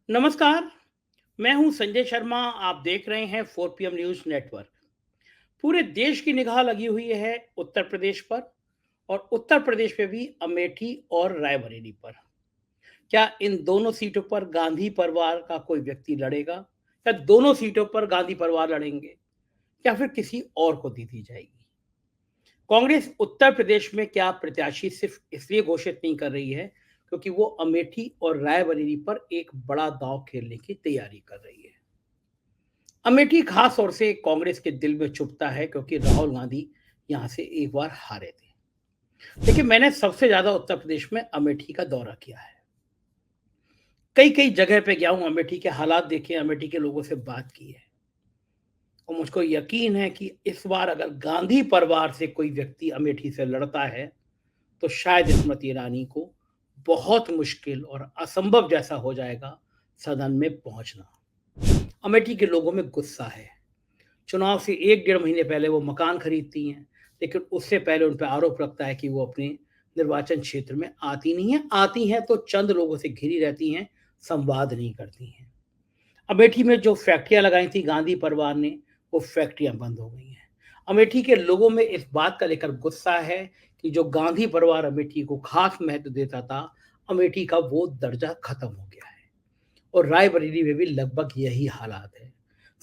नमस्कार। मैं हूं संजय शर्मा। आप देख रहे हैं 4 PM न्यूज नेटवर्क। पूरे देश की निगाह लगी हुई है उत्तर प्रदेश पर। और उत्तर प्रदेश में भी अमेठी और रायबरेली पर। क्या इन दोनों सीटों पर गांधी परिवार का कोई व्यक्ति लड़ेगा, या दोनों सीटों पर गांधी परिवार लड़ेंगे, या फिर किसी और को दी जाएगी? कांग्रेस उत्तर प्रदेश में क्या प्रत्याशी सिर्फ इसलिए घोषित नहीं कर रही है क्योंकि वो अमेठी और रायबरेली पर एक बड़ा दांव खेलने की तैयारी कर रही है? अमेठी खास तौर से कांग्रेस के दिल में चुभता है क्योंकि राहुल गांधी यहां से एक बार हारे थे। लेकिन मैंने सबसे ज्यादा उत्तर प्रदेश में अमेठी का दौरा किया है। कई कई जगह पे गया हूं, अमेठी के हालात देखे, अमेठी के लोगों से बात की है। और मुझको यकीन है कि इस बार अगर गांधी परिवार से कोई व्यक्ति अमेठी से लड़ता है तो शायद स्मृति ईरानी को बहुत मुश्किल और असंभव जैसा हो जाएगा सदन में पहुंचना। अमेठी के लोगों में गुस्सा है। चुनाव से 1 डेढ़ महीने पहले वो मकान खरीदती हैं, लेकिन उससे पहले उन पर आरोप लगता है कि वो अपने निर्वाचन क्षेत्र में आती नहीं है, आती हैं तो चंद लोगों से घिरी रहती हैं, संवाद नहीं करती हैं। अमेठी में जो फैक्ट्रियां लगाई थी गांधी परिवार ने, वो फैक्ट्रियां बंद हो गई हैं। अमेठी के लोगों में इस बात का लेकर गुस्सा है कि जो गांधी परिवार अमेठी को खास महत्व देता था, अमेठी का वो दर्जा खत्म हो गया है। और रायबरेली में भी लगभग यही हालात है।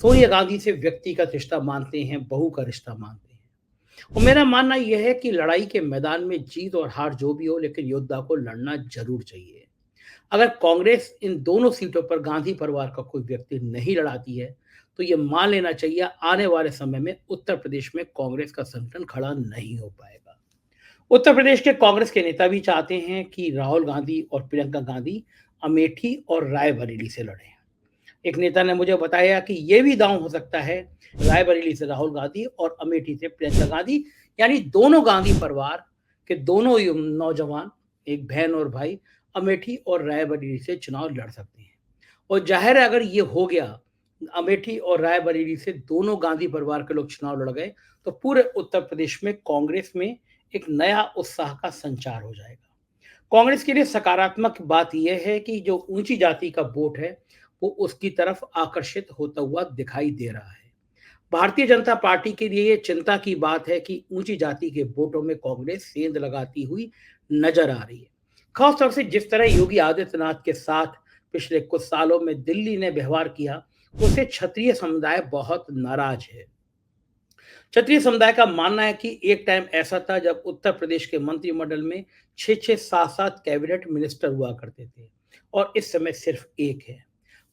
सोनिया गांधी से व्यक्तिगत रिश्ता मानते हैं, बहू का रिश्ता मानते हैं। और मेरा मानना यह है कि लड़ाई के मैदान में जीत और हार जो भी हो, लेकिन योद्धा को लड़ना जरूर चाहिए। अगर कांग्रेस इन दोनों सीटों पर गांधी परिवार का कोई व्यक्ति नहीं लड़ाती है, तो ये मान लेना चाहिए आने वाले समय में उत्तर प्रदेश में कांग्रेस का संगठन खड़ा नहीं हो पाएगा। उत्तर प्रदेश के कांग्रेस के नेता भी चाहते हैं कि राहुल गांधी और प्रियंका गांधी अमेठी और रायबरेली से लड़ें। एक नेता ने मुझे बताया कि ये भी दांव हो सकता है रायबरेली से राहुल गांधी और अमेठी से प्रियंका गांधी, यानी दोनों गांधी परिवार के दोनों नौजवान, एक बहन और भाई, अमेठी और रायबरेली से चुनाव लड़ सकते हैं। और जाहिर है अगर ये हो गया, अमेठी और रायबरेली से दोनों गांधी परिवार के लोग चुनाव लड़ गए, तो पूरे उत्तर प्रदेश में कांग्रेस में एक नया उत्साह का संचार हो जाएगा। कांग्रेस के लिए सकारात्मक बात यह है कि जो ऊंची जाति का वोट है, वो उसकी तरफ आकर्षित होता हुआ दिखाई दे रहा है। भारतीय जनता पार्टी के लिए ये चिंता की बात है कि ऊंची जाति के वोटों में कांग्रेस सेंध लगाती हुई नजर आ रही है। खासतौर से जिस तरह योगी आदित्यनाथ के साथ पिछले कुछ सालों में दिल्ली ने व्यवहार किया, उससे क्षत्रिय समुदाय बहुत नाराज है। क्षत्रिय समुदाय का मानना है कि एक टाइम ऐसा था जब उत्तर प्रदेश के मंत्रिमंडल में 6-6, 7-7 कैबिनेट मिनिस्टर हुआ करते थे, और इस समय सिर्फ एक है।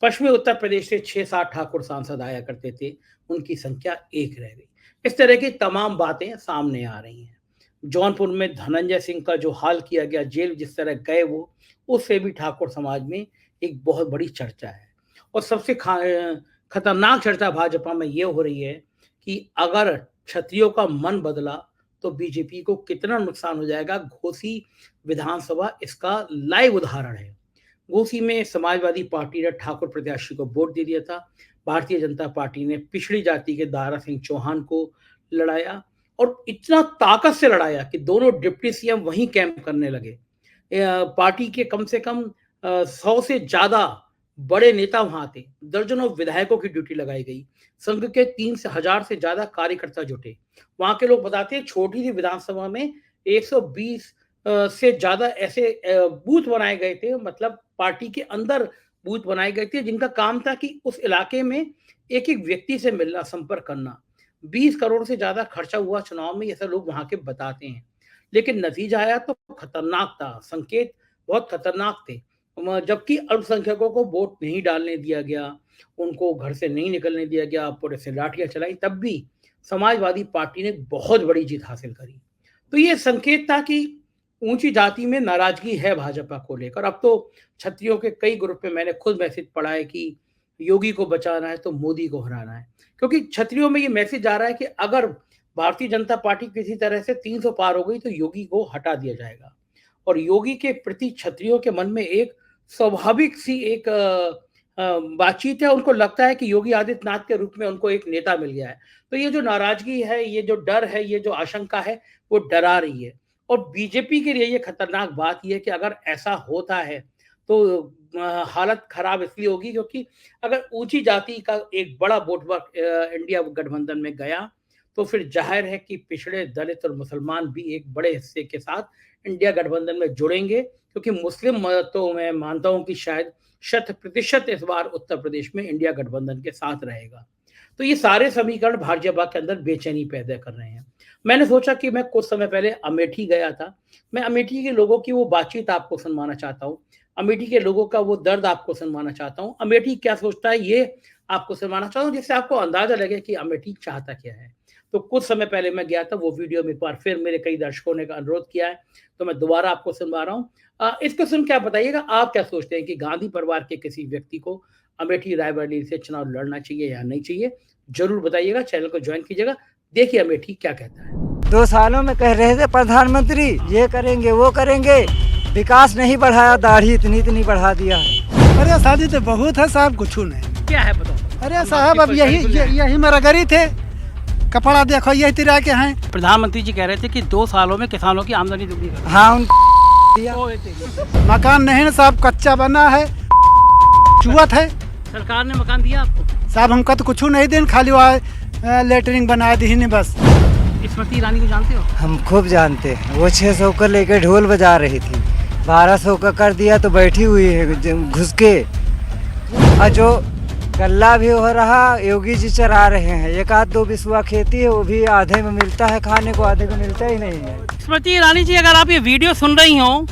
पश्चिमी उत्तर प्रदेश से 6-7 ठाकुर सांसद आया करते थे, उनकी संख्या एक रह गई। इस तरह की तमाम बातें सामने आ रही हैं। जौनपुर में धनंजय सिंह का जो हाल किया गया, जेल जिस तरह गए वो, उससे भी ठाकुर समाज में एक बहुत बड़ी चर्चा है। और सबसे खतरनाक चर्चा भाजपा में ये हो रही है कि अगर क्षत्रियों का मन बदला तो बीजेपी को कितना नुकसान हो जाएगा। घोसी विधानसभा इसका लाइव उदाहरण है। घोसी में समाजवादी पार्टी ने ठाकुर प्रत्याशी को वोट दे दिया था। भारतीय जनता पार्टी ने पिछड़ी जाति के दारा सिंह चौहान को लड़ाया, और इतना ताकत से लड़ाया कि दोनों डिप्टी सीएम वहीं कैंप करने लगे। पार्टी के कम से कम 100 से ज्यादा बड़े नेता वहां थे। दर्जनों विधायकों की ड्यूटी लगाई गई। संघ के 3,000 से ज्यादा कार्यकर्ता जुटे। वहां के लोग बताते हैं छोटी सी विधानसभा में 120 से ज्यादा ऐसे बूथ बनाए गए थे, मतलब पार्टी के अंदर बूथ बनाए गए थे, जिनका काम था कि उस इलाके में एक एक व्यक्ति से मिलना, संपर्क करना। 20 करोड़ से ज्यादा खर्चा हुआ चुनाव में, ऐसा लोग वहां के बताते हैं। लेकिन नतीजा आया तो खतरनाक था, संकेत बहुत खतरनाक थे। जबकि अल्पसंख्यकों को वोट नहीं डालने दिया गया, उनको घर से नहीं निकलने दिया गया, पुलिस से लाठियां चलाई, तब भी समाजवादी पार्टी ने बहुत बड़ी जीत हासिल करी। तो ये संकेत था कि ऊंची जाति में नाराजगी है भाजपा को लेकर। अब तो छत्रियों के कई ग्रुप में मैंने खुद मैसेज पढ़ा है कि योगी को बचाना है तो मोदी को हराना है। क्योंकि छत्रियों में ये मैसेज आ रहा है कि अगर भारतीय जनता पार्टी किसी तरह से 300 पार हो गई तो योगी को हटा दिया जाएगा। और योगी के प्रति छत्रियों के मन में एक स्वाभाविक सी एक बातचीत है। उनको लगता है कि योगी आदित्यनाथ के रूप में उनको एक नेता मिल गया है। तो ये जो नाराजगी है, ये जो डर है, ये जो आशंका है, वो डरा रही है। और बीजेपी के लिए ये खतरनाक बात ये है कि अगर ऐसा होता है तो हालत खराब इसलिए होगी क्योंकि अगर ऊंची जाति का एक बड़ा वोट इंडिया गठबंधन में गया तो फिर जाहिर है कि पिछड़े दलित और मुसलमान भी एक बड़े हिस्से के साथ इंडिया गठबंधन में जुड़ेंगे, क्योंकि मुस्लिम तो मैं मानता हूं कि शायद 100% इस बार उत्तर प्रदेश में इंडिया गठबंधन के साथ रहेगा। तो ये सारे समीकरण भाजपा के अंदर बेचैनी पैदा कर रहे हैं। मैंने सोचा कि मैं कुछ समय पहले अमेठी गया था, मैं अमेठी के लोगों की वो बातचीत आपको सुनवाना चाहता हूँ, अमेठी के लोगों का वो दर्द आपको सुनवाना चाहता हूँ, अमेठी क्या सोचता है ये आपको सुनवाना चाहता हूँ, जिससे आपको अंदाजा लगे कि अमेठी चाहता क्या है। तो कुछ समय पहले मैं गया था, वो वीडियो में एक बार फिर मेरे कई दर्शकों ने अनुरोध किया है, तो मैं दोबारा आपको सुनवा रहा हूँ। इसको सुन के आप बताइएगा आप क्या सोचते हैं कि गांधी परिवार के किसी व्यक्ति को अमेठी रायबरेली से चुनाव लड़ना चाहिए या नहीं चाहिए? जरूर बताइएगा, चैनल को ज्वाइन कीजिएगा। देखिए अमेठी क्या कहता है। 2 सालों में कह रहे थे प्रधानमंत्री ये करेंगे वो करेंगे, विकास नहीं बढ़ाया, दाढ़ी इतनी बढ़ा दिया है। अरे शादी तो बहुत है साहब, कुछ नहीं। क्या है बताओ? अरे साहब अब यही मेरा गरी थे, कपड़ा देखो यही तरह के हैं। प्रधानमंत्री जी कह रहे थे कि 2 सालों में किसानों की आमदनी दुगनी कर। हाँ मकान नहीं ना साहब, कच्चा बना है, चुअत है। सरकार ने मकान दिया आपको? साहब हमको तो कुछ नहीं देन, खाली वहाँ लेटरिंग बना दी नहीं बस। स्मृति ईरानी को जानते हो? हम खूब जानते हैं, वो 600 का लेकर ढोल बजा रही थी, 1200 का कर दिया तो बैठी हुई है घुस के। और जो गल्ला भी हो रहा योगी जी चरा रहे हैं, 1-2 बिस्वा खेती है वो भी आधे में मिलता है खाने को, आधे को मिलता ही नहीं है। स्मृति ईरानी जी अगर आप ये वीडियो सुन रही हो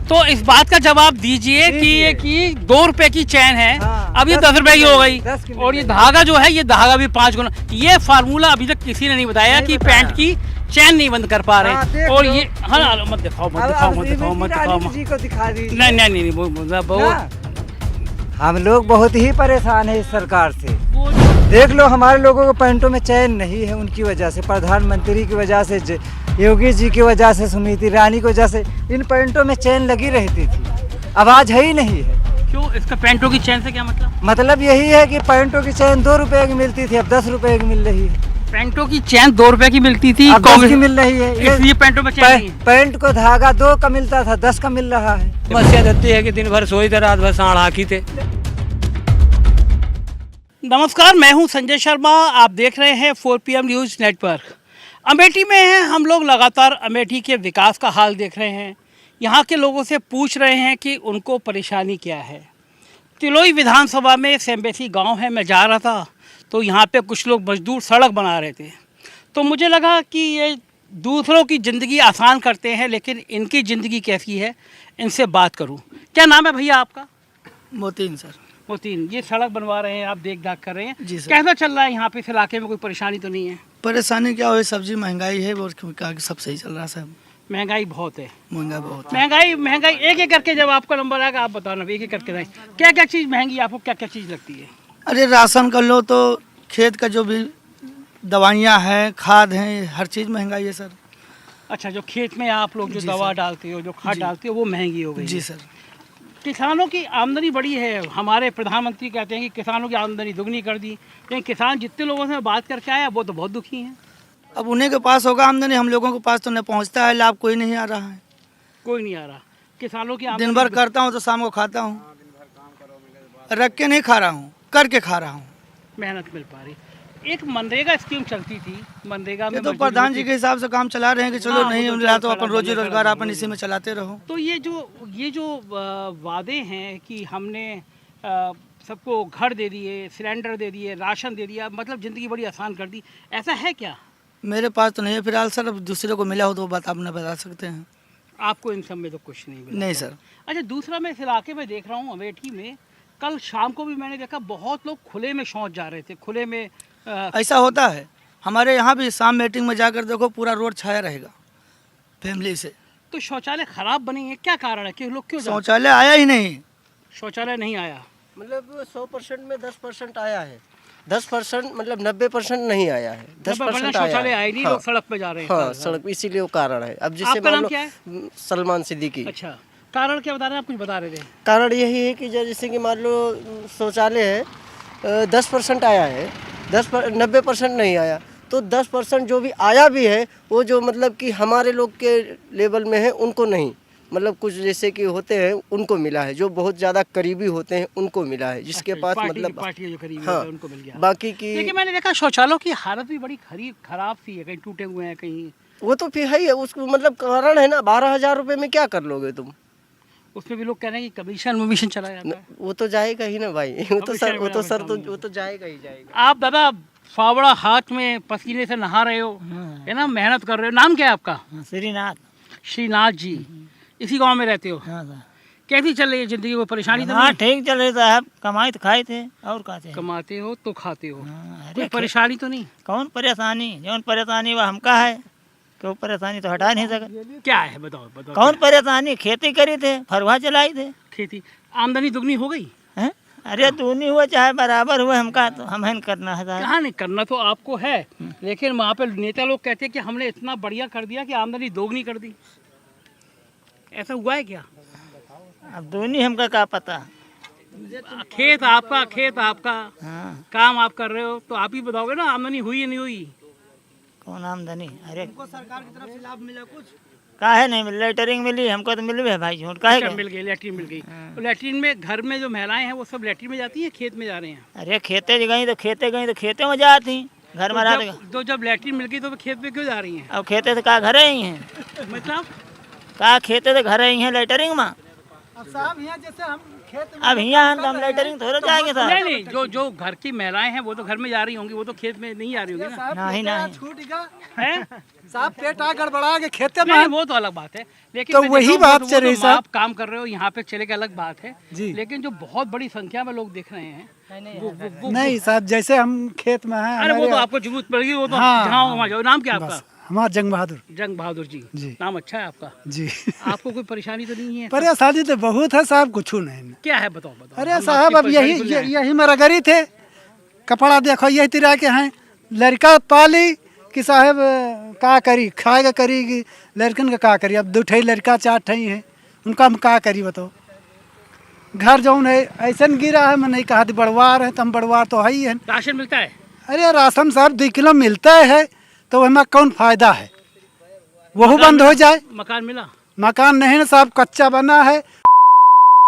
तो इस बात का जवाब दीजिए कि 2 रुपए की चैन है, अब ये 10 रुपए की हो गई, और ये धागा जो है ये धागा भी 5 गुना। ये फार्मूला अभी तक किसी ने नहीं बताया कि पैंट की चैन नहीं बंद कर पा रहे। और ये मत दिखाओ जी को दिखा दीजिए। नहीं, हम लोग बहुत ही परेशान है इस सरकार से। देख लो हमारे लोगों को पैंटों में चैन नहीं है, उनकी वजह से, प्रधानमंत्री की वजह से, योगी जी की वजह से, स्मृति ईरानी की वजह से इन पैंटों में चैन लगी रहती थी, आवाज है ही नहीं है। क्यों? इसका पैंटों की चैन से क्या मतलब? मतलब यही है कि पैंटों की चैन 2 रुपए की मिलती थी, अब 10 रुपए की मिल रही है। पैंटों की चैन 2 रुपए की मिलती थी, अब 10 की मिल रही है। इसलिए पैंटों में चैन नहीं है। पैंट को धागा 2 का मिलता था, 10 का मिल रहा है। समस्या रहती है कि दिन भर सोई थे, रात भर साढ़ हाकी थे। नमस्कार, मैं हूं संजय शर्मा, आप देख रहे हैं 4PM न्यूज़ नेटवर्क। अमेठी में हैं हम लोग, लगातार अमेठी के विकास का हाल देख रहे हैं, यहाँ के लोगों से पूछ रहे हैं कि उनको परेशानी क्या है। तिलोई विधानसभा में सेम्बेसी गांव है, मैं जा रहा था तो यहाँ पे कुछ लोग मजदूर सड़क बना रहे थे, तो मुझे लगा कि ये दूसरों की ज़िंदगी आसान करते हैं, लेकिन इनकी ज़िंदगी कैसी है, इनसे बात करूँ। क्या नाम है भैया आपका? मोतीन सर। मोतीन, ये सड़क बनवा रहे हैं, आप देख दाख कर रहे हैं जी सर। कैसा चल रहा है यहाँ पे इस इलाके में? कोई परेशानी तो नहीं है? परेशानी क्या हो, सब्जी महंगाई है और सब सही चल रहा है साहब। महंगाई बहुत है। महंगाई बहुत है। महंगाई एक एक करके जब आपका नंबर आएगा आप बताना, एक एक करके नहीं। क्या क्या चीज़ महंगी आपको, क्या क्या चीज़ लगती है? अरे राशन कर लो तो खेत का जो भी दवाइयाँ हैं, खाद हैं, हर चीज़ महंगाई है सर। अच्छा, जो खेत में आप लोग जो दवा डालते हो, जो खाद डालते हो, वो महंगी हो गई? जी सर। किसानों की आमदनी बढ़ी है, हमारे प्रधानमंत्री कहते हैं कि किसानों की आमदनी दुगनी कर दी, लेकिन किसान जितने लोगों से बात करके आया वो तो बहुत दुखी हैं। अब उन्हीं के पास होगा आमदनी, हम लोगों के पास तो नहीं पहुंचता है, लाभ कोई नहीं आ रहा है। कोई नहीं आ रहा। किसानों की दिन भर करता हूं तो शाम को खाता हूं, रख के नहीं खा रहा हूं, करके खा रहा हूं। मेहनत मिल पा रही। एक मनरेगा स्कीम चलती थी, मनरेगा में ये तो प्रधान जी के हिसाब से काम चला रहे हैं कि चलो हाँ, नहीं वो तो मिल रहा तो चला अपन रोजी रोजगार अपन इसी में चलाते रहो। तो ये जो वादे हैं कि हमने सबको घर दे दिए, सिलेंडर दे दिए, राशन दे दिया, मतलब ज़िंदगी बड़ी आसान कर दी, ऐसा है क्या? मेरे पास तो नहीं है फिलहाल सर, अब दूसरे को मिला हो तो बात आप न बता सकते हैं। आपको इन सब में तो कुछ नहीं मिला? नहीं सर। अच्छा, दूसरा मैं इस इलाके में देख रहा हूँ अमेठी में, कल शाम को भी मैंने देखा बहुत लोग खुले में शौच जा रहे थे, खुले में। ऐसा होता है हमारे यहाँ भी, शाम मीटिंग में जाकर देखो पूरा रोड छाया रहेगा फैमिली से। तो शौचालय खराब बने हैं, क्या कारण है कि लोग क्यों शौचालय आया ही नहीं? शौचालय नहीं आया, मतलब 100% में 10% आया है, 10% मतलब 90% नहीं आया है, 10% शौचालय आए नहीं। लोग सड़क पे जा रहे हैं। हाँ, सड़क, इसीलिए वो कारण है। अब जैसे आपका मान नाम लो क्या है? सलमान सिद्दीकी। अच्छा, कारण क्या बता रहे हैं आप? कुछ बता रहे थे। कारण यही है कि जैसे कि मान लो शौचालय है 10% आया है, 90% नहीं आया, तो 10% जो भी आया भी है वो जो मतलब कि हमारे लोग के लेवल में है उनको नहीं, मतलब कुछ जैसे कि होते हैं उनको मिला है, जो बहुत ज़्यादा करीबी होते हैं उनको मिला है, जिसके पास मतलब पार्टी जो करीबी हाँ, होते हैं, उनको मिल गया। बाकी की लेकिन मैंने देखा शौचालयों की हालत भी बड़ी खराब सी है, कहीं टूटे हुए हैं, कहीं वो तो फिर है ही है, उसको मतलब कारण है ना, 12,000 रुपये में क्या कर लोगे तुम। उसमें भी लोग कह रहे हैं कि कमीशन चला जाता है। वो तो जाएगा ही ना भाई, वो तो जाएगा ही जाएगा। आप दादा फावड़ा हाथ में पसीने से नहा रहे हो, है ना, मेहनत कर रहे हो। नाम क्या है आपका? श्रीनाथ। श्रीनाथ जी, इसी गांव में रहते हो? कैसी चल रही है जिंदगी? वो परेशानी तो नहीं? ठीक चल रही साहब, कमाई तो खाए थे और कहते कमाते हो तो खाते हो, कोई परेशानी तो नहीं? कौन परेशानी, जौन परेशानी वो हमका है, क्यों परेशानी तो हटा नहीं सके। क्या है बताओ कौन परेशानी, खेती करी थे, फरुहा चलाई थे। खेती आमदनी दुगनी हो गई? हैं? अरे दूनी हुआ चाहे बराबर हुआ, हमका तो हम है करना है। कहाँ नहीं करना, तो आपको है, लेकिन वहाँ पे नेता लोग कहते हैं कि हमने इतना बढ़िया कर दिया कि आमदनी दोगुनी कर दी। ऐसा हुआ है क्या? अब दूनी हमका क्या पता। खेत आपका हाँ। काम आप कर रहे हो, तो आप ही बताओगे ना आमदनी हुई या नहीं हुई। कौन आमदनी? अरे सरकार की तरफ से लाभ मिला कुछ? काहे नहीं मिल, लेटरिंग मिली हमको तो मिल है भाई, झूठ काहे मिल गई, लेटरिन मिल गई। तो लेटरिन में घर में जो महिलाएं हैं वो सब लेटरिन में जाती हैं, खेत में जा रहे हैं? अरे खेते गई तो खेते में जाती, घर में रहा तो जब लेटरिन मिल गई तो खेत में क्यों जा रही हैं? अब खेते तो का घर ही हैं, मतलब का खेते तो घर ही हैं लेटरिंग में। अब साहब यहाँ जैसे हम खेत में अब यहाँ हम लेटरिंग थोड़ा जाएंगे साहब। नहीं, जो घर की महिलाएं हैं वो तो घर में जा रही होंगी, वो तो खेत में नहीं जा रही होंगी ना? नहीं छूट गया है साहब, पेट आ गड़बड़ा के खेते में। नहीं, वो तो अलग बात है, लेकिन तो मैं वही देखता हूँ बात वो चल रही तो साहब। आप काम कर रहे हो यहाँ पे चले के अलग बात है जी। लेकिन जो बहुत बड़ी संख्या में लोग देख रहे हैं वो नहीं साहब, जैसे हम खेत में हैं, अरे वो तो आपको जरूरत पड़ेगी, वो तो हाँ, जहाँ वहाँ जाओ। नाम क्या आपका? हमारा जंग बहादुर जंग बहादुर जी। नाम अच्छा है आपका जी। आपको कोई परेशानी तो नहीं है? परेशानी तो बहुत है साहब, कुछ नहीं। क्या है बताओ? अरे हम साहब, आपकी अब परेशानी सुन रहे हैं। यही मेरा गरी थे, कपड़ा देखो यही तरह के हैं, लड़का पाली कि साहब का करी, खाएगा करी कि लड़कन का करी। अब 2 लड़का 4 हैं, उनका हम का करी बताओ। घर जौन है ऐसा गिरा है, मैं नहीं कहा बड़वार है, तो हम बड़वार तो है ही है। राशन मिलता है? अरे राशन साहब 2 किलो मिलता है, तो हमें कौन फायदा है, वो बंद हो जाए। मकान मिला? मकान नहीं ना साहब, कच्चा बना है,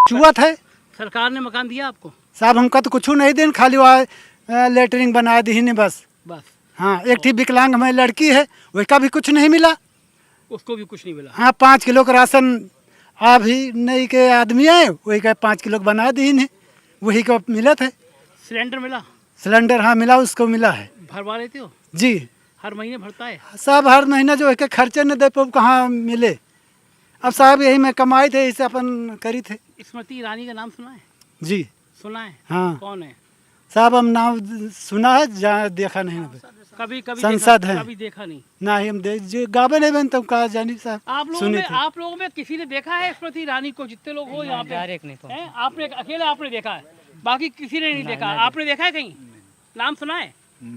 चुआत है। सरकार ने मकान दिया आपको? साहब हमका तो कुछ नहीं दिन, खाली वहाँ लेटरिंग बना दी ने बस। हाँ, एक थी विकलांग हमारी लड़की है, उसका भी कुछ नहीं मिला, उसको भी कुछ नहीं मिला। हाँ, 5 किलो का राशन अभी नहीं के आदमी आए, वही का 5 किलो बना दी ने, वही को मिला था। सिलेंडर मिला? सिलेंडर हाँ मिला, उसको मिला है। भरवा लेते हो? जी, हर महीने भरता है साहब, हर महीना जो है खर्चे न दे पाओ, कहाँ मिले। अब साहब यही मैं कमाई थे, इसे अपन करी थे। स्मृति ईरानी का नाम सुना है? जी सुना है। हाँ। कौन है? साहब हम नाम सुना है, जहाँ देखा नहीं है। कभी संसद है, कभी देखा नहीं ना ही हम जो गावे नहीं बन, तुम कहा जानी साहब। आप लोगों में किसी ने देखा है स्मृति ईरानी को? जितने लोग हो यहाँ पे हैं, आपने अकेले आपने देखा है, बाकी किसी ने नहीं देखा। आपने देखा है कहीं? नाम सुना है?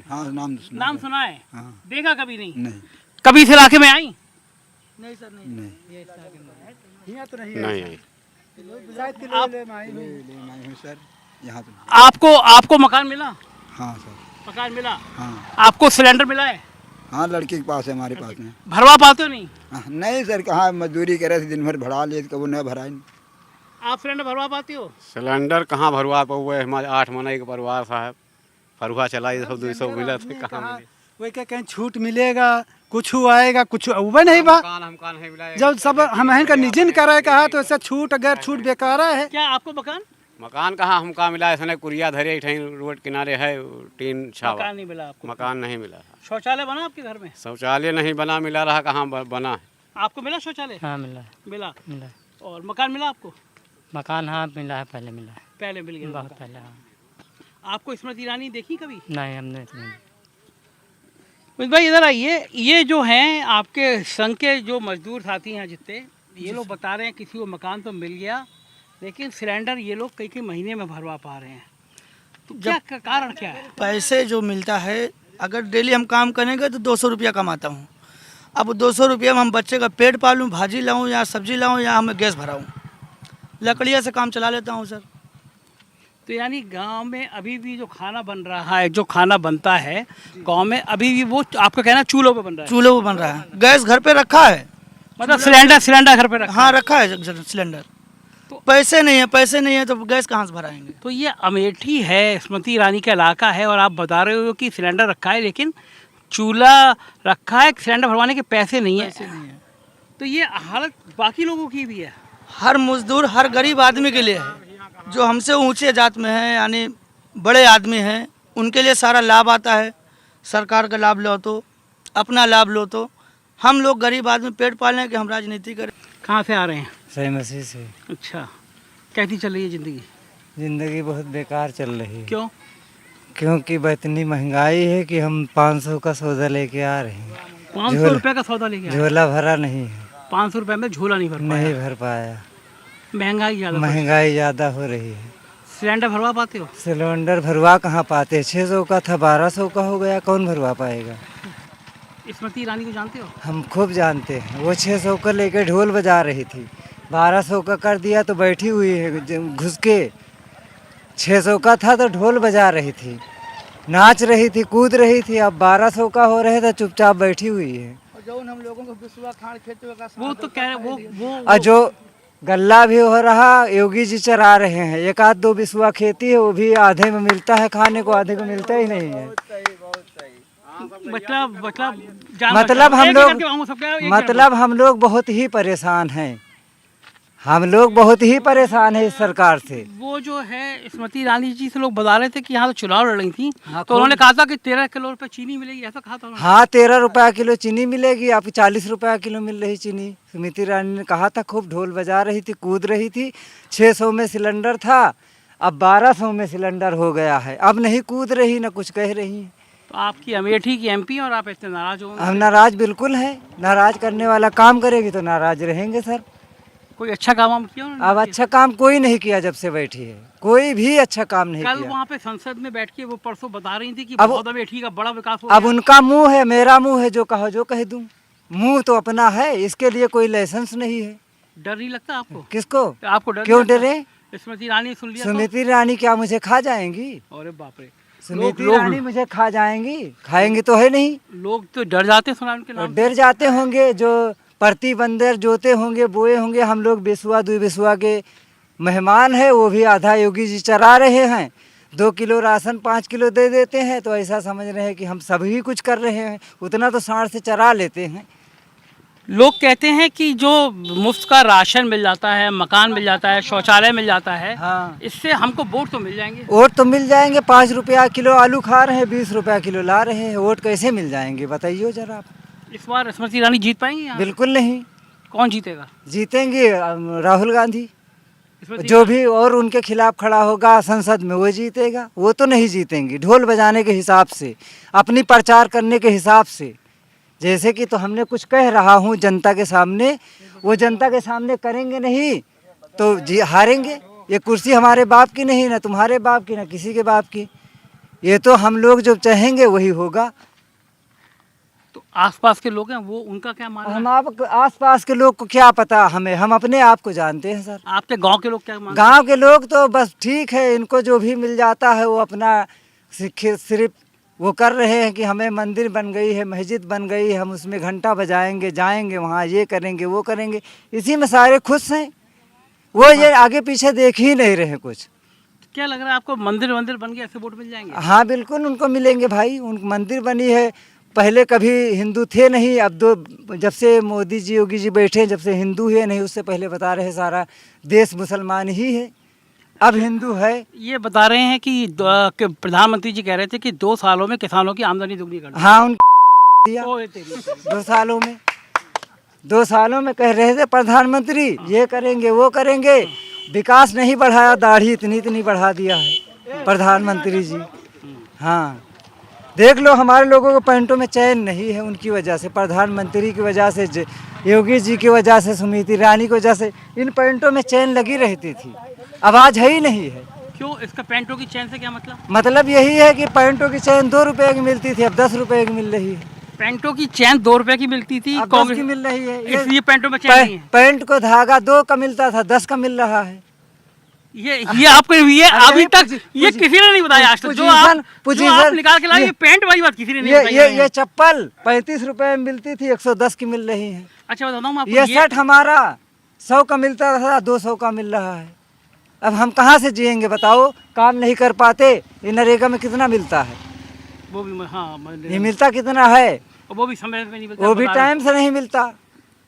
हाँ, नाम सुना है। हाँ। देखा कभी नहीं? नहीं। कभी इस इलाके में आई? नहीं सर, नहीं यहाँ तो नहीं आई। सर, यहाँ तो आपको मकान मिला? हाँ सर, मकान मिला? हाँ आपको सिलेंडर मिला है? हाँ, लड़की के पास है, हमारे पास में। भरवा पाते हो नहीं? हाँ, नहीं सर, कहाँ मजदूरी करे थे, दिन भर भरा लिए, कब न भरा ही नहीं। आप सिलेंडर भरवा पाते हो? सिलेंडर कहाँ भरवा पाए, हमारे 8 महीने के परिवार साहब, फरुहा चलाई 100-200 मिला थे, कहाँ मिले। वही क्या कहीं छूट मिलेगा, कुछ आएगा, कुछ वो नहीं बा। मकान नहीं मिला। जब सब हम का निजिन करे कहा, तो ऐसा छूट, अगर छूट बेकार है। क्या आपको मकान कहाँ हमका मिला, ऐसा कुरिया धरे रोड किनारे है, टीन छावा। मकान नहीं मिला आपको? मकान नहीं मिला। शौचालय बना आपके घर में? शौचालय नहीं बना, मिला रहा कहाँ बना है। आपको मिला शौचालय? हाँ मिला मिला। और मकान मिला आपको? मकान हाँ मिला है, पहले मिला है, पहले मिल गया? बहुत पहले। हाँ। आपको स्मृति ईरानी देखी कभी? नहीं, हमने भाई इधर आइए। ये जो हैं आपके संघ के जो मजदूर साथी हैं जितने, ये लोग बता रहे हैं किसी को मकान तो मिल गया, लेकिन सिलेंडर ये लोग कई महीने में भरवा पा रहे हैं। तो क्या कारण क्या है? पैसे जो मिलता है, अगर डेली हम काम करेंगे तो 200 रुपया कमाता हूँ। अब 200 रुपया में हम बच्चे का पेट पालूँ, भाजी लाऊँ या सब्जी लाऊँ या हमें गैस भराऊँ, लकड़ियाँ से काम चला लेता हूँ सर। तो यानी गांव में अभी भी जो खाना बन रहा है, जो खाना बनता है गांव में, अभी भी वो आपका कहना चूल्हों पे बन रहा है? चूल्हे पे बन रहा है, गैस घर पे रखा है मतलब सिलेंडर घर पे रखा हाँ रखा है सिलेंडर। पैसे नहीं है तो गैस कहाँ से भराएंगे। तो ये अमेठी है, स्मृति ईरानी का इलाका है, और आप बता रहे हो कि सिलेंडर रखा है लेकिन चूल्हा रखा है, सिलेंडर भरवाने के पैसे नहीं है। तो ये हालत बाकी लोगों की भी है। हर मजदूर, हर गरीब आदमी के लिए है। जो हमसे ऊंचे जात में है, यानी बड़े आदमी हैं, उनके लिए सारा लाभ आता है। सरकार का लाभ लो तो, अपना लाभ लो तो। हम लोग गरीब आदमी पेट पालने के हम राजनीति करें। कहाँ से आ रहे हैं? सही मसीह से। अच्छा, कैसी चल रही है ज़िंदगी? ज़िंदगी बहुत बेकार चल रही है। क्यों? क्योंकि इतनी महंगाई है कि हम 500 का सौदा लेके आ रहे हैं। 500 रुपये का सौदा लेके आए? झोला भरा नहीं है। 500 रुपये में झोला नहीं भर पाया? नहीं भर पाया। महंगाई ज़्यादा हो रही है। सिलेंडर भरवा पाते हो? सिलेंडर भरवा कहाँ पाते? 600 का था, 1200 का हो गया, कौन भरवा पाएगा? स्मृति ईरानी को जानते हो? हम खूब जानते हैं। वो 600 का लेके ढोल बजा रही थी, 1200 का कर दिया तो बैठी हुई है घुस के। 600 का था तो ढोल बजा रही थी, नाच रही थी, कूद रही थी। अब 1200 का हो रहे तो चुपचाप बैठी हुई है। जो हम लोगों को बिस्वा खाड़ खेतों का वो तो कह रहे वो और जो गल्ला भी हो रहा, योगी जी चरा रहे हैं। एक आध दो बिस्वा खेती है, वो भी आधे में मिलता है खाने को, आधे को मिलता ही नहीं है। मतलब हम लोग बहुत ही परेशान हैं। हम लोग बहुत ही परेशान हैं इस सरकार से। वो जो है स्मृति ईरानी जी से लोग बता रहे थे कि यहाँ तो चुनाव लड़ रही थी, हाँ, तो उन्होंने कहा था कि 13 किलो रुपए चीनी मिलेगी, ऐसा कहा था उन्होंने। हाँ, 13 रुपया किलो चीनी मिलेगी, आपको 40 रुपया किलो मिल रही चीनी। स्मृति ईरानी ने कहा था, खूब ढोल बजा रही थी, कूद रही थी। 600 में सिलेंडर था, अब 1200 में सिलेंडर हो गया है। अब नहीं कूद रही, न कुछ कह रही। तो आपकी अमेठी की एमपी और आप इतने नाराज हो? हम नाराज बिल्कुल है। नाराज करने वाला काम करेगी तो नाराज रहेंगे सर। कोई अच्छा काम हम किया उन्होंने? अब अच्छा काम कोई नहीं किया जब से बैठी है, कोई भी अच्छा काम नहीं कल किया। वहाँ पे संसद में बैठ के वो परसों बता रही थी कि अब बहुत अमेठी का बड़ा विकास हो अब गया। उनका मुंह है, मेरा मुंह है, जो कहो जो कह दूं। मुंह तो अपना है, इसके लिए कोई लाइसेंस नहीं है। डर नहीं लगता आपको? किसको? आपको डर क्यों नहीं लगता? डरे? स्मृति ईरानी सुन लिया? स्मृति ईरानी क्या मुझे खा जाएंगी? अरे बाप रे, स्मृति ईरानी मुझे खा जाएंगी? खाएंगी तो है नहीं। लोग तो डर जाते सुना उनके नाम। डर जाते होंगे, जो प्रति बंदर जोते होंगे, बोए होंगे। हम लोग बिस्वा 2 बिस्वा के मेहमान है, वो भी आधा योगी जी चरा रहे हैं। 2 किलो राशन 5 किलो दे देते हैं, तो ऐसा समझ रहे हैं कि हम सभी कुछ कर रहे हैं। उतना तो सांड से चरा लेते हैं। लोग कहते हैं कि जो मुफ्त का राशन मिल जाता है, मकान मिल जाता है, शौचालय मिल जाता है, हाँ, इससे हमको वोट तो मिल जाएंगे। वोट तो मिल जाएंगे। 5 रुपया किलो आलू खा रहे हैं, 20 रुपया किलो ला रहे हैं। वोट कैसे मिल जाएंगे बताइए जरा आप। इस बार स्मृति ईरानी जीत पाएंगी यहाँ? बिल्कुल नहीं। कौन जीतेगा? जीतेंगे राहुल गांधी। स्मृति जो भी और उनके खिलाफ खड़ा होगा संसद में, वो जीतेगा। वो तो नहीं जीतेंगी ढोल बजाने के हिसाब से, अपनी प्रचार करने के हिसाब से। जैसे कि तो हमने कुछ कह रहा हूँ जनता के सामने, वो जनता के सामने करेंगे नहीं तो हारेंगे। ये कुर्सी हमारे बाप की नहीं, ना तुम्हारे बाप की, ना किसी के बाप की। ये तो हम लोग जो चाहेंगे वही होगा। तो आसपास के लोग हैं, वो उनका क्या मानना है? हम आप आसपास के लोग को क्या पता हमें, हम अपने आप को जानते हैं सर। आपके गांव के लोग क्या मानते हैं? गांव के लोग तो बस ठीक है, इनको जो भी मिल जाता है वो अपना सिर्फ वो कर रहे हैं कि हमें मंदिर बन गई है, मस्जिद बन गई है, हम उसमें घंटा बजाएंगे, जाएंगे वहाँ, ये करेंगे वो करेंगे। इसी में सारे खुश हैं। वो ये आगे पीछे देख ही नहीं रहे कुछ। क्या लग रहा है आपको, मंदिर बन गया ऐसे वोट मिल जाएंगे? हाँ बिल्कुल उनको मिलेंगे भाई। उन मंदिर बनी है, पहले कभी हिंदू थे नहीं, अब जब से मोदी जी योगी जी बैठे, जब से हिंदू है नहीं, उससे पहले बता रहे सारा देश मुसलमान ही है, अब हिंदू है। ये बता रहे हैं कि प्रधानमंत्री जी कह रहे थे कि 2 सालों में किसानों की आमदनी दुगनी कर दी। हाँ, दिया ओए तेरी। 2 सालों में, 2 सालों में कह रहे थे प्रधानमंत्री ये करेंगे वो करेंगे। विकास नहीं बढ़ाया, दाढ़ी इतनी बढ़ा दिया है प्रधानमंत्री जी। हाँ, देख लो हमारे लोगों को पैंटों में चैन नहीं है, उनकी वजह से, प्रधानमंत्री की वजह से, योगी जी की वजह से, स्मृति ईरानी की वजह से इन पैंटों में चैन लगी रहती थी, आवाज है ही नहीं है। क्यों? इसका पैंटों की चैन से क्या मतलब? मतलब यही है कि पैंटों की चैन 2 रुपए की मिलती थी, अब 10 रुपए की मिल रही है। पैंटों की चैन 2 रुपए की मिलती थी, अब 10 की मिल रही है। इसलिए पैंटों में चैन नहीं है। पैंट को धागा 2 का मिलता था, 10 का मिल रहा है। ये आपको ये अभी तक ये किसी ने नहीं बताया आज तक। जो आप निकाल के लाए, ये पैंट वाली बात किसी ने नहीं बताई। ये चप्पल 35 रुपए में मिलती थी, 110 की मिल रही है। अच्छा बताऊँ मैं आपको, ये 60 हमारा 100 का मिलता था, 200 का मिल रहा है। अब हम कहाँ से जिएंगे बताओ? काम नहीं कर पाते। ये नरेगा में कितना मिलता है? वो भी हाँ ये मिलता कितना है? वो भी समय पे नहीं मिलता, वो भी टाइम से नहीं मिलता।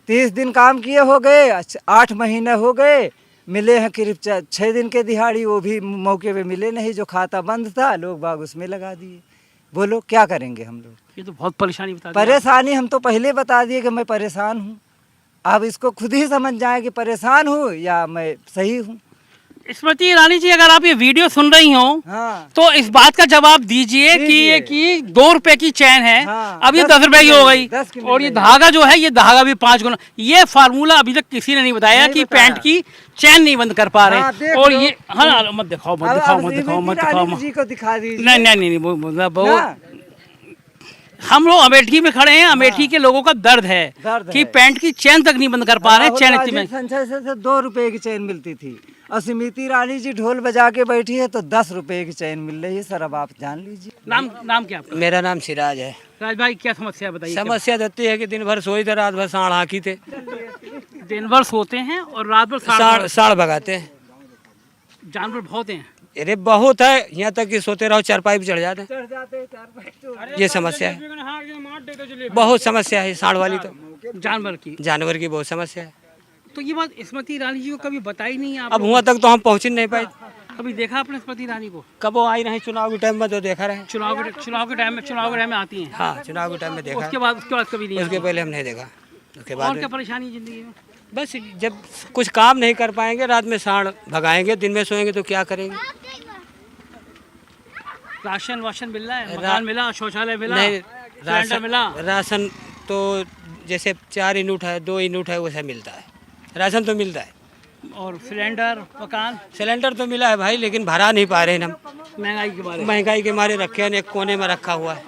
30 दिन काम किए हो गए, 8 महीने हो गए, मिले हैं करीब 6 दिन के दिहाड़ी, वो भी मौके पे मिले नहीं। जो खाता बंद था लोग बाग उसमें लगा दिए। बोलो क्या करेंगे हम लोग? ये तो बहुत परेशानी बता दी। परेशानी हम तो पहले बता दिए कि मैं परेशान हूँ। अब इसको खुद ही समझ जाए कि परेशान हूँ या मैं सही हूँ। स्मृति ईरानी जी, अगर आप ये वीडियो सुन रही हो हाँ। तो इस बात का जवाब दीजिए कि ये कि 2 रुपए की चैन है, हाँ, अब ये 10 10 रुपए की हो गई, 10 की मिल और ये रही है। धागा जो है, ये धागा भी 5 गुना। ये फार्मूला अभी तक किसी ने नहीं बताया नहीं कि बताया। पैंट की चैन नहीं बंद कर पा रहे। हाँ, देख और लो। ये हाँ, मत दिखाओ मत अब दिखाओ मत श्रीमती दिखाओ मत रानी दिखाओ। जी को दिखा दीजिए। नहीं नहीं नहीं, वो ना? हम लोग अमेठी में खड़े हैं, अमेठी के लोगों का दर्द है दर्द कि है। पैंट की चैन तक नहीं बंद कर पा रहे। राहुल चैन गांधी इतनी संचय से 2 रुपए की चैन मिलती थी, और स्मृति ईरानी जी ढोल बजा के बैठी है तो 10 रुपए की चैन मिल रही है। सर अब आप जान लीजिए। नाम क्या आपका? मेरा नाम सिराज है। राज भाई, क्या समस्या है बताइए। समस्या रहती है कि दिन भर सोई थे, रात भर साढ़ हाकी थे, दिन भर सोते हैं और रात भर साढ़ भगाते हैं। जानवर बहुत हैं। अरे बहुत है, यहाँ तक कि सोते रहो चारपाई पे चढ़ जाते हैं। ये समस्या है, बहुत समस्या है साढ़ वाली। तो जानवर की बहुत समस्या है। तो ये बात स्मृति ईरानी जी को कभी बताई नहीं आप? अब वहाँ तक तो हम पहुँच नहीं पाए। कभी देखा आपने स्मृति ईरानी को? कब वो आई नहीं चुनाव के टाइम में, तो देखा रहे। चुनाव के टाइम में आती हैं। हाँ, चुनाव के टाइम में देखा। उसके बाद कभी नहीं? उसके पहले हम नहीं देखा। उसके और बाद क्या परेशानी है जिंदगी में? बस जब कुछ काम नहीं कर पाएंगे, रात में साढ़ भगाएंगे, दिन में सोएंगे तो क्या करेंगे? राशन मिल रहा है? मकान मिला? शौचालय मिला? नहीं, सिलेंडर मिला? राशन तो जैसे 4 यूनिट है, 2 यूनिट है, वैसा मिलता है। राशन तो मिलता है, और सिलेंडर, मकान? सिलेंडर तो मिला है भाई, लेकिन भरा नहीं पा रहे हैं हम। महंगाई के मारे रखे हैं, एक कोने में रखा हुआ है।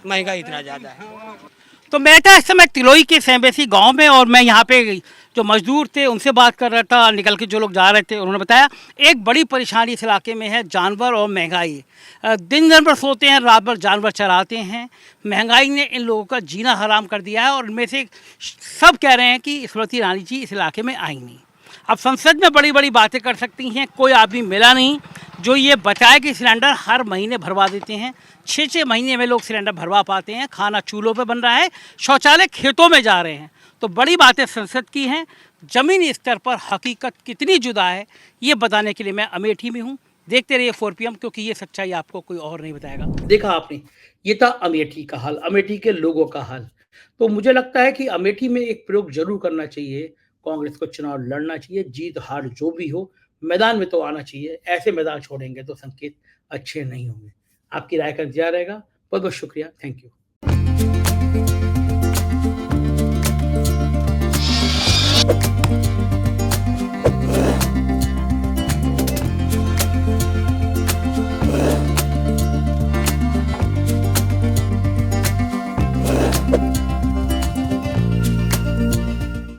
महंगाई इतना ज़्यादा है। तो मैं था इस समय तिलोई के सैम्बेसी गांव में, और मैं यहाँ पे जो मजदूर थे उनसे बात कर रहा था, निकल के जो लोग जा रहे थे, उन्होंने बताया एक बड़ी परेशानी इस इलाके में है, जानवर और महंगाई। दिन भर सोते हैं, रात भर जानवर चराते हैं। महंगाई ने इन लोगों का जीना हराम कर दिया है, और इनमें से सब कह रहे हैं कि स्मृति ईरानी जी इस इलाके में आई नहीं। अब संसद में बड़ी बड़ी बातें कर सकती हैं, कोई आदमी मिला नहीं जो ये बताए कि सिलेंडर हर महीने भरवा देते हैं। 6-6 महीने में लोग सिलेंडर भरवा पाते हैं, खाना चूल्हों पे बन रहा है, शौचालय खेतों में जा रहे हैं। तो बड़ी बातें संसद की हैं। ज़मीनी स्तर पर हकीकत कितनी जुदा है, ये बताने के लिए मैं अमेठी में हूँ। देखते रहिए 4PM, क्योंकि ये सच्चाई आपको कोई और नहीं बताएगा। देखा आपने, ये था अमेठी का हाल, अमेठी के लोगों का हाल। तो मुझे लगता है कि अमेठी में एक प्रयोग जरूर करना चाहिए। कांग्रेस को चुनाव लड़ना चाहिए, जीत हार जो भी हो, मैदान में तो आना चाहिए। ऐसे मैदान छोड़ेंगे तो संकेत अच्छे नहीं होंगे। आपकी राय का इंतजार रहेगा। बहुत बहुत शुक्रिया। Thank you.